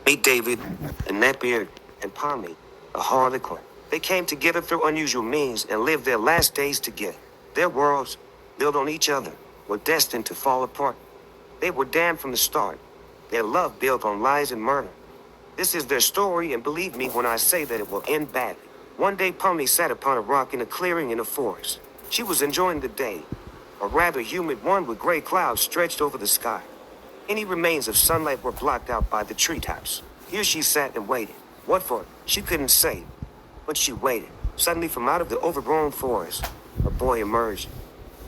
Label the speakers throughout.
Speaker 1: Meet David and Neckbeard and Palmy, a Harlequin. They came together through unusual means and lived their last days together. Their worlds, built on each other, were destined to fall apart. They were damned from the start. Their love built on lies and murder. This is their story, and believe me when I say that it will end badly. One day, Palmy sat upon a rock in a clearing in a forest. She was enjoying the day, a rather humid one with gray clouds stretched over the sky. Any remains of sunlight were blocked out by the treetops. Here she sat and waited. What for? She couldn't say. But she waited. Suddenly, from out of the overgrown forest, a boy emerged.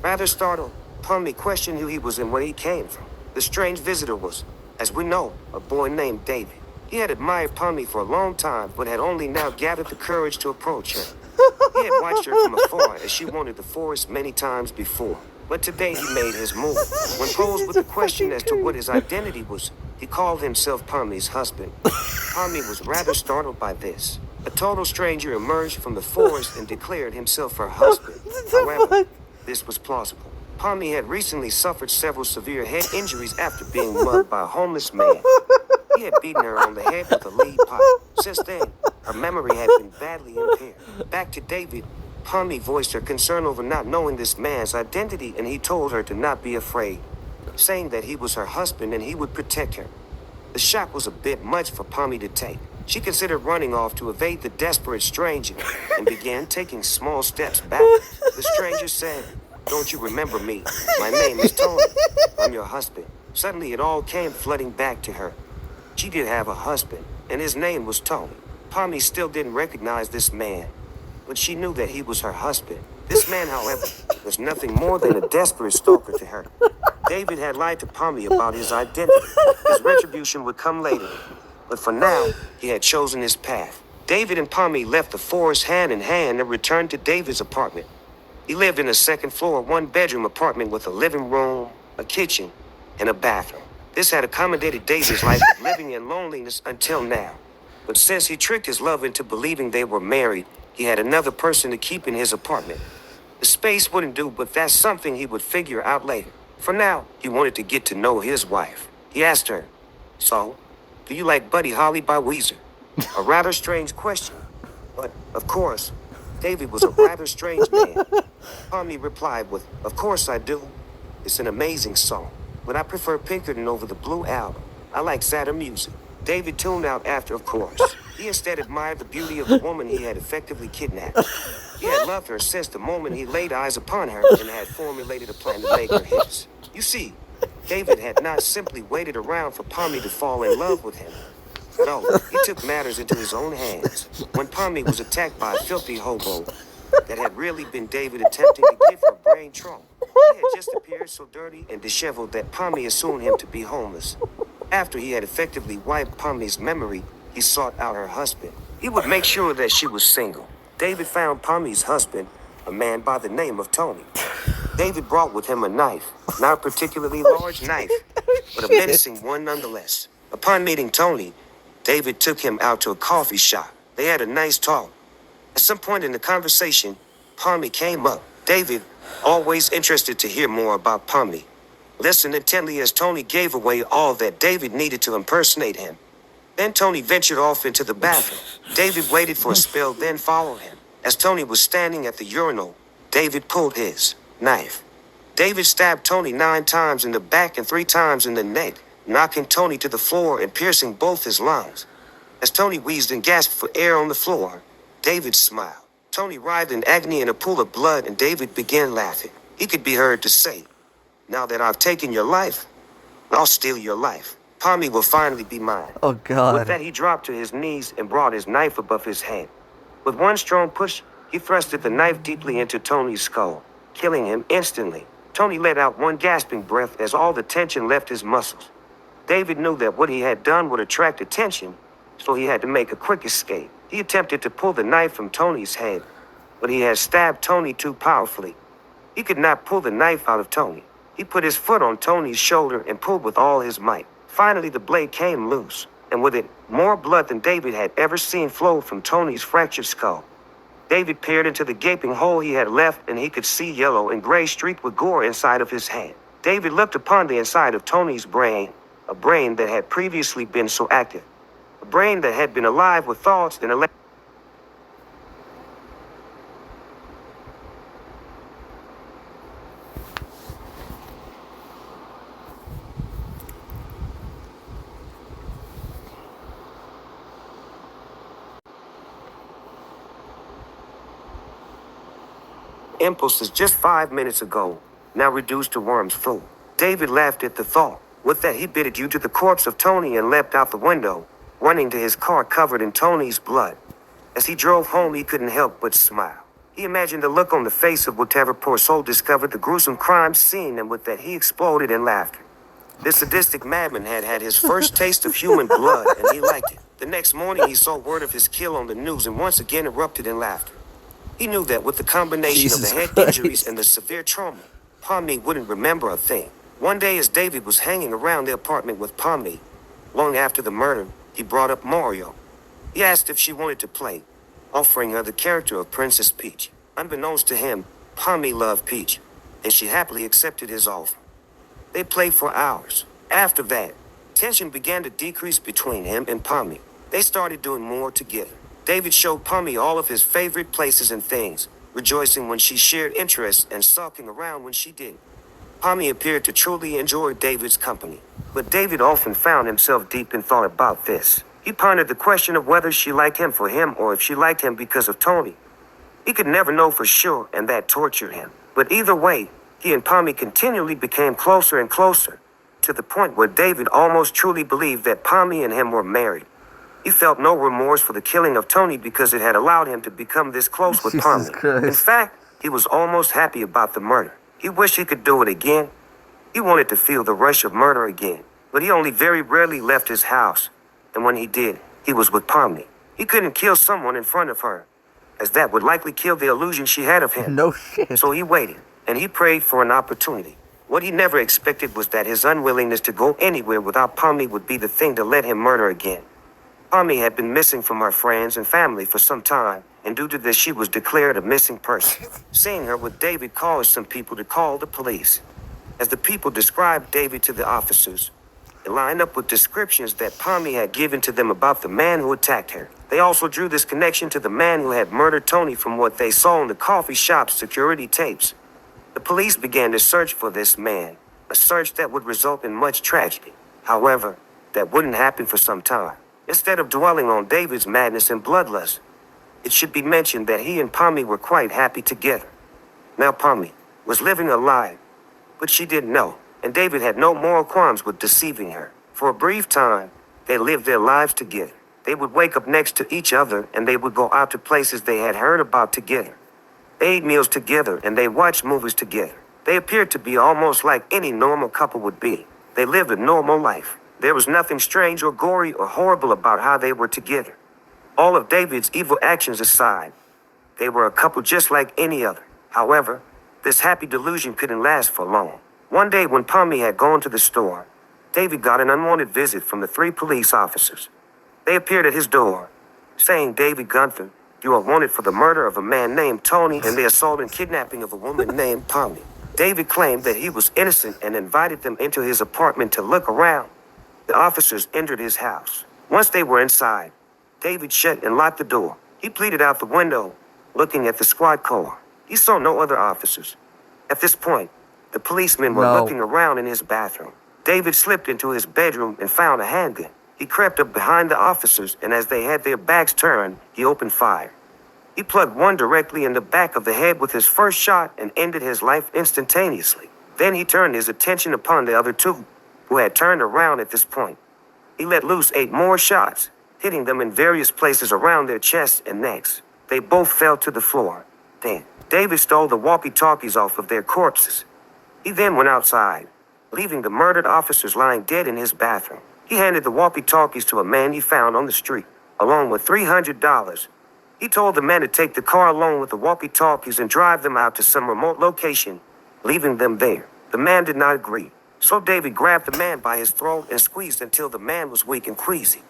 Speaker 1: Rather startled, Palmy questioned who he was and where he came from. The strange visitor was, as we know, a boy named David. He had admired Palmy for a long time, but had only now gathered the courage to approach her. He had watched her from afar as she wandered the forest many times before. But today he made his move. When posed with the question as to what his identity was, he called himself Palmy's husband. Palmy was rather startled by this. A total stranger emerged from the forest and declared himself her husband. However, this was plausible. Palmy had recently suffered several severe head injuries after being mugged by a homeless man. He had beaten her on the head with a lead pipe. Since then, her memory had been badly impaired. Back to David, Palmy voiced her concern over not knowing this man's identity, and he told her to not be afraid, saying that he was her husband and he would protect her. The shock was a bit much for Palmy to take. She considered running off to evade the desperate stranger and began taking small steps back. The stranger said, "Don't you remember me? My name is Tony. I'm your husband." Suddenly it all came flooding back to her. She did have a husband, and his name was Tony. Palmy still didn't recognize this man, but she knew that he was her husband. This man, however, was nothing more than a desperate stalker to her. David had lied to Palmy about his identity. His retribution would come later, but for now, he had chosen his path. David and Palmy left the forest hand in hand and returned to David's apartment. He lived in a second-floor, one-bedroom apartment with a living room, a kitchen, and a bathroom. This had accommodated David's life of living in loneliness until now. But since he tricked his love into believing they were married, he had another person to keep in his apartment. The space wouldn't do, but that's something he would figure out later. For now, he wanted to get to know his wife. He asked her, "So, do you like Buddy Holly by Weezer?" A rather strange question. But, of course, David was a rather strange man. Palmy replied with, "Of course I do. It's an amazing song. But I prefer Pinkerton over the Blue Album. I like sadder music." David tuned out after, of course. He instead admired the beauty of the woman he had effectively kidnapped. He had loved her since the moment he laid eyes upon her and had formulated a plan to make her his. You see, David had not simply waited around for Palmy to fall in love with him. No, he took matters into his own hands. When Palmy was attacked by a filthy hobo that had really been David attempting to give her brain trauma. He had just appeared so dirty and disheveled that Palmy assumed him to be homeless. After he had effectively wiped Palmy's memory, he sought out her husband. He would make sure that she was single. David found Palmy's husband, a man by the name of Tony. David brought with him a knife, not a particularly large knife, but a menacing one nonetheless. Upon meeting Tony, David took him out to a coffee shop. They had a nice talk. At some point in the conversation, Palmy came up. David, always interested to hear more about Palmy, listened intently as Tony gave away all that David needed to impersonate him. Then Tony ventured off into the bathroom. David waited for a spell, then followed him. As Tony was standing at the urinal, David pulled his knife. David stabbed Tony 9 times in the back and 3 times in the neck, knocking Tony to the floor and piercing both his lungs. As Tony wheezed and gasped for air on the floor, David smiled. Tony writhed in agony in a pool of blood, and David began laughing. He could be heard to say, "Now that I've taken your life, I'll steal your life. Palmy will finally be mine."
Speaker 2: Oh, God.
Speaker 1: With that, he dropped to his knees and brought his knife above his head. With one strong push, he thrusted the knife deeply into Tony's skull, killing him instantly. Tony let out one gasping breath as all the tension left his muscles. David knew that what he had done would attract attention, so he had to make a quick escape. He attempted to pull the knife from Tony's head, but he had stabbed Tony too powerfully. He could not pull the knife out of Tony. He put his foot on Tony's shoulder and pulled with all his might. Finally, the blade came loose, and with it, more blood than David had ever seen flowed from Tony's fractured skull. David peered into the gaping hole he had left, and he could see yellow and gray streaked with gore inside of his hand. David looked upon the inside of Tony's brain, a brain that had previously been so active. brain that had been alive with thoughts and impulses just 5 minutes ago, now reduced to worm's food. David laughed at the thought. With that, he bidded you to the corpse of Tony and leapt out the window, running to his car covered in Tony's blood. As he drove home, he couldn't help but smile. He imagined the look on the face of whatever poor soul discovered the gruesome crime scene, and with that, he exploded in laughter. This sadistic madman had had his first taste of human blood, and he liked it. The next morning, he saw word of his kill on the news and once again erupted in laughter. He knew that with the combination of the head injuries and the severe trauma, Pomni wouldn't remember a thing. One day, as David was hanging around the apartment with Pomni, long after the murder, he brought up Mario. He asked if she wanted to play, offering her the character of Princess Peach. Unbeknownst to him, Pomni loved Peach, and she happily accepted his offer. They played for hours. After that, tension began to decrease between him and Pomni. They started doing more together. David showed Pomni all of his favorite places and things, rejoicing when she shared interests and sulking around when she didn't. Pomni appeared to truly enjoy David's company, but David often found himself deep in thought about this. He pondered the question of whether she liked him for him or if she liked him because of Tony. He could never know for sure, and that tortured him. But either way, he and Pomni continually became closer and closer, to the point where David almost truly believed that Pomni and him were married. He felt no remorse for the killing of Tony because it had allowed him to become this close with Pomni. In fact, he was almost happy about the murder. He wished he could do it again. He wanted to feel the rush of murder again, but he only very rarely left his house. And when he did, he was with Pomni. He couldn't kill someone in front of her, as that would likely kill the illusion she had of him.
Speaker 2: No shit.
Speaker 1: So he waited, and he prayed for an opportunity. What he never expected was that his unwillingness to go anywhere without Pomni would be the thing to let him murder again. Pomni had been missing from her friends and family for some time, and due to this she was declared a missing person. Seeing her with David caused some people to call the police. As the people described David to the officers, it lined up with descriptions that Pomni had given to them about the man who attacked her. They also drew this connection to the man who had murdered Tony from what they saw in the coffee shop's security tapes. The police began to search for this man, a search that would result in much tragedy. However, that wouldn't happen for some time. Instead of dwelling on David's madness and bloodlust, it should be mentioned that he and Pomni were quite happy together. Now Pomni was living a lie, but she didn't know, and David had no moral qualms with deceiving her. For a brief time, they lived their lives together. They would wake up next to each other, and they would go out to places they had heard about together. They ate meals together, and they watched movies together. They appeared to be almost like any normal couple would be. They lived a normal life. There was nothing strange or gory or horrible about how they were together. All of David's evil actions aside, they were a couple just like any other. However, this happy delusion couldn't last for long. One day when Pomni had gone to the store, David got an unwanted visit from the 3 police officers. They appeared at his door, saying, "David Gunther, you are wanted for the murder of a man named Tony and the assault and kidnapping of a woman named Pomni." David claimed that he was innocent and invited them into his apartment to look around. The officers entered his house. Once they were inside, David shut and locked the door. He pleaded out the window, looking at the squad car. He saw no other officers. At this point, the policemen were looking around in his bathroom. David slipped into his bedroom and found a handgun. He crept up behind the officers, and as they had their backs turned, he opened fire. He plugged one directly in the back of the head with his first shot and ended his life instantaneously. Then he turned his attention upon the other 2, who had turned around at this point. He let loose 8 more shots, hitting them in various places around their chests and necks. They both fell to the floor. Then, David stole the walkie-talkies off of their corpses. He then went outside, leaving the murdered officers lying dead in his bathroom. He handed the walkie-talkies to a man he found on the street, along with $300. He told the man to take the car along with the walkie-talkies and drive them out to some remote location, leaving them there. The man did not agree. So David grabbed the man by his throat and squeezed until the man was weak and queasy.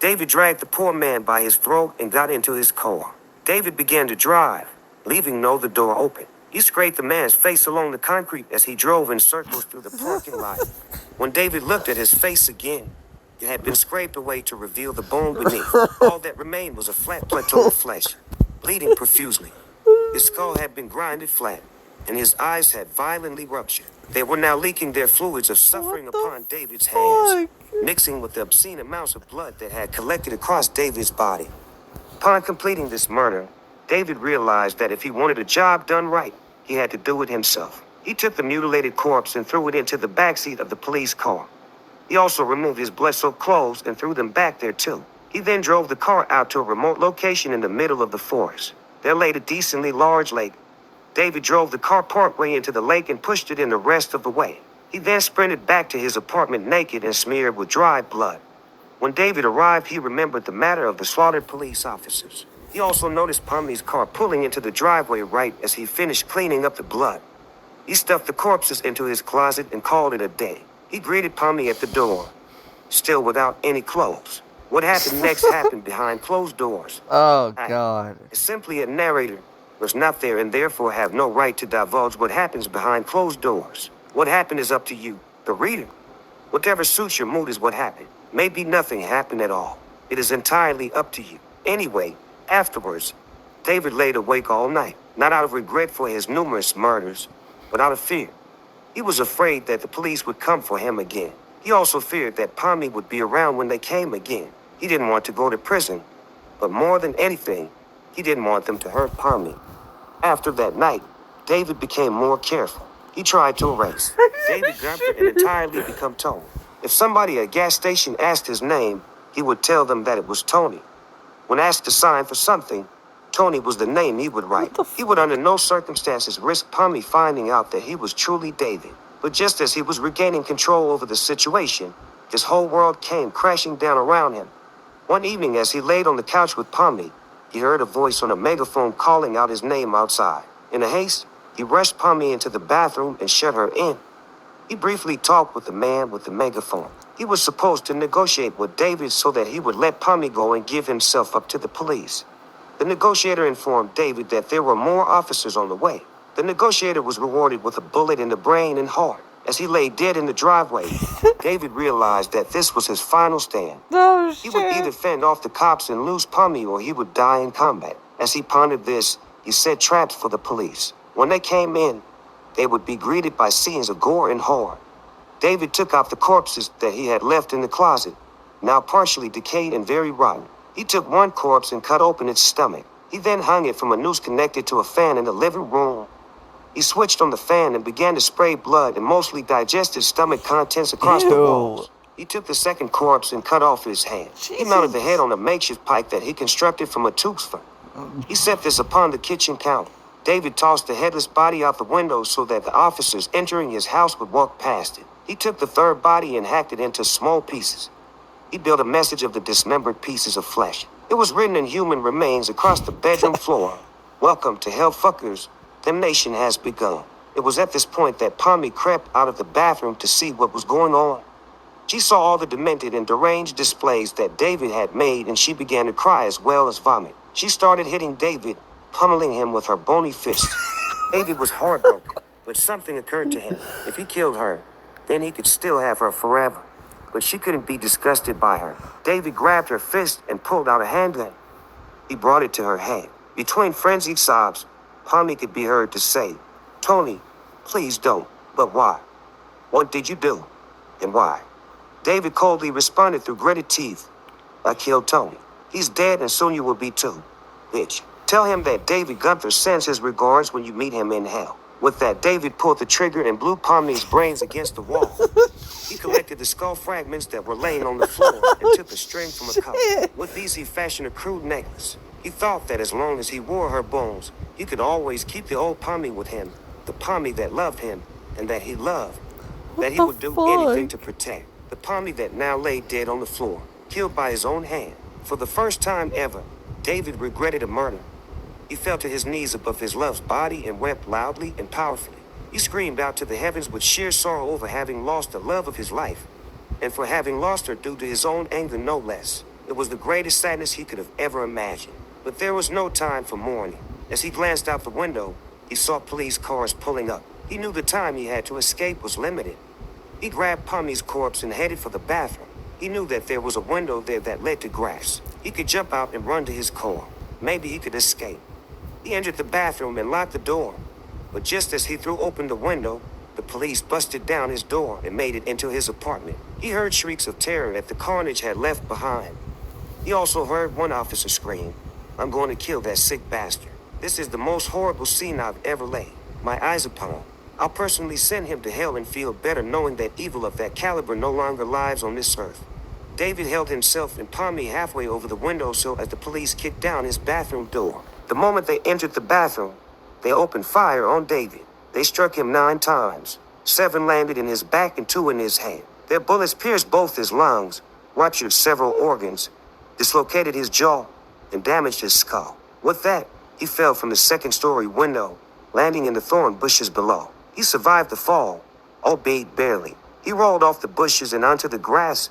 Speaker 1: David dragged the poor man by his throat and got into his car. David began to drive, leaving the door open. He scraped the man's face along the concrete as he drove in circles through the parking lot. When David looked at his face again, It had been scraped away to reveal the bone beneath. All that remained was a flat plateau of flesh, bleeding profusely. His skull had been grinded flat, and his eyes had violently ruptured. They were now leaking their fluids of suffering upon David's hands, mixing with the obscene amounts of blood that had collected across David's body. Upon completing this murder, David realized that if he wanted a job done right, he had to do it himself. He took the mutilated corpse and threw it into the backseat of the police car. He also removed his blood-soaked clothes and threw them back there too. He then drove the car out to a remote location in the middle of the forest. There lay a decently large lake. David drove the car partway into the lake and pushed it in the rest of the way. He then sprinted back to his apartment naked and smeared with dry blood. When David arrived, he remembered the matter of the slaughtered police officers. He also noticed Pommy's car pulling into the driveway right as he finished cleaning up the blood. He stuffed the corpses into his closet and called it a day. He greeted Pommy at the door, still without any clothes. What happened next happened behind closed doors.
Speaker 2: Oh, God.
Speaker 1: As simply a narrator was not there and therefore have no right to divulge what happens behind closed doors. What happened is up to you, the reader. Whatever suits your mood is what happened. Maybe nothing happened at all. It is entirely up to you. Anyway, afterwards, David laid awake all night, not out of regret for his numerous murders, but out of fear. He was afraid that the police would come for him again. He also feared that Pommy would be around when they came again. He didn't want to go to prison, but more than anything, he didn't want them to hurt Pommy. After that night, David became more careful. He tried to erase David Gunther and entirely become Tony. If somebody at a gas station asked his name, he would tell them that it was Tony. When asked to sign for something, Tony was the name he would write. He would under no circumstances risk Pommy finding out that he was truly David. But just as he was regaining control over the situation, his whole world came crashing down around him. One evening as he laid on the couch with Pommy, he heard a voice on a megaphone calling out his name outside. In a haste, he rushed Pommy into the bathroom and shut her in. He briefly talked with the man with the megaphone. He was supposed to negotiate with David so that he would let Pommy go and give himself up to the police. The negotiator informed David that there were more officers on the way. The negotiator was rewarded with a bullet in the brain and heart. As he lay dead in the driveway, David realized that this was his final stand.
Speaker 2: Oh, shit.
Speaker 1: He would either fend off the cops and lose Pommy or he would die in combat. As he pondered this, he set traps for the police. When they came in, they would be greeted by scenes of gore and horror. David took out the corpses that he had left in the closet, now partially decayed and very rotten. He took one corpse and cut open its stomach. He then hung it from a noose connected to a fan in the living room. He switched on the fan and began to spray blood and mostly digested stomach contents across the walls. He took the second corpse and cut off his hand. He mounted the head on a makeshift pike that he constructed from a tooth. He set this upon the kitchen counter. David tossed the headless body out the window so that the officers entering his house would walk past it. He took the third body and hacked it into small pieces. He built a message of the dismembered pieces of flesh. It was written in human remains across the bedroom floor. Welcome to hell, fuckers. Damnation has begun. It was at this point that Pommy crept out of the bathroom to see what was going on. She saw all the demented and deranged displays that David had made, and she began to cry as well as vomit. She started hitting David, pummeling him with her bony fists. David was heartbroken, but something occurred to him. If he killed her, then he could still have her forever. But she couldn't be disgusted by her. David grabbed her fist and pulled out a handgun. He brought it to her head. Between frenzied sobs, Pommy could be heard to say, "Tony, please don't." But why? What did you do? And why? David coldly responded through gritted teeth, "I killed Tony. He's dead and soon you will be too. Bitch. Tell him that David Gunther sends his regards when you meet him in hell." With that, David pulled the trigger and blew Pommy's brains against the wall. He collected the skull fragments that were laying on the floor and took a string from a cover. With these, he fashioned a crude necklace. He thought that as long as he wore her bones, he could always keep the old Pommy with him, the Pommy that loved him and that he loved, that he would do anything to protect. The Pommy that now lay dead on the floor, killed by his own hand. For the first time ever, David regretted a murder. He fell to his knees above his love's body and wept loudly and powerfully. He screamed out to the heavens with sheer sorrow over having lost the love of his life, and for having lost her due to his own anger no less. It was the greatest sadness he could have ever imagined. But there was no time for mourning. As he glanced out the window, he saw police cars pulling up. He knew the time he had to escape was limited. He grabbed Pommy's corpse and headed for the bathroom. He knew that there was a window there that led to grass. He could jump out and run to his car. Maybe he could escape. He entered the bathroom and locked the door. But just as he threw open the window, the police busted down his door and made it into his apartment. He heard shrieks of terror that the carnage had left behind. He also heard one officer scream, "I'm going to kill that sick bastard. This is the most horrible scene I've ever laid my eyes upon. I'll personally send him to hell and feel better knowing that evil of that caliber no longer lives on this earth." David held himself and Pommy halfway over the windowsill as the police kicked down his bathroom door. The moment they entered the bathroom, they opened fire on David. They struck him 9 times. 7 landed in his back and 2 in his head. Their bullets pierced both his lungs, ruptured several organs, dislocated his jaw, and damaged his skull. With that, he fell from the second-story window, landing in the thorn bushes below. He survived the fall, albeit barely. He rolled off the bushes and onto the grass,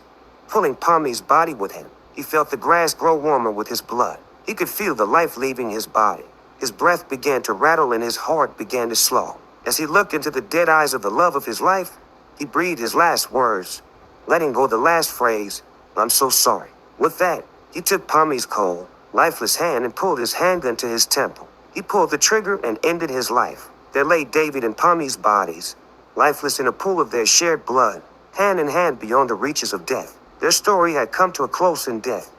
Speaker 1: pulling Pommy's body with him. He felt the grass grow warmer with his blood. He could feel the life leaving his body. His breath began to rattle and his heart began to slow. As he looked into the dead eyes of the love of his life, he breathed his last words, letting go the last phrase, "I'm so sorry." With that, he took Pommy's cold, lifeless hand and pulled his handgun to his temple. He pulled the trigger and ended his life. There lay David and Pommy's bodies, lifeless in a pool of their shared blood, hand in hand beyond the reaches of death. Their story had come to a close in death.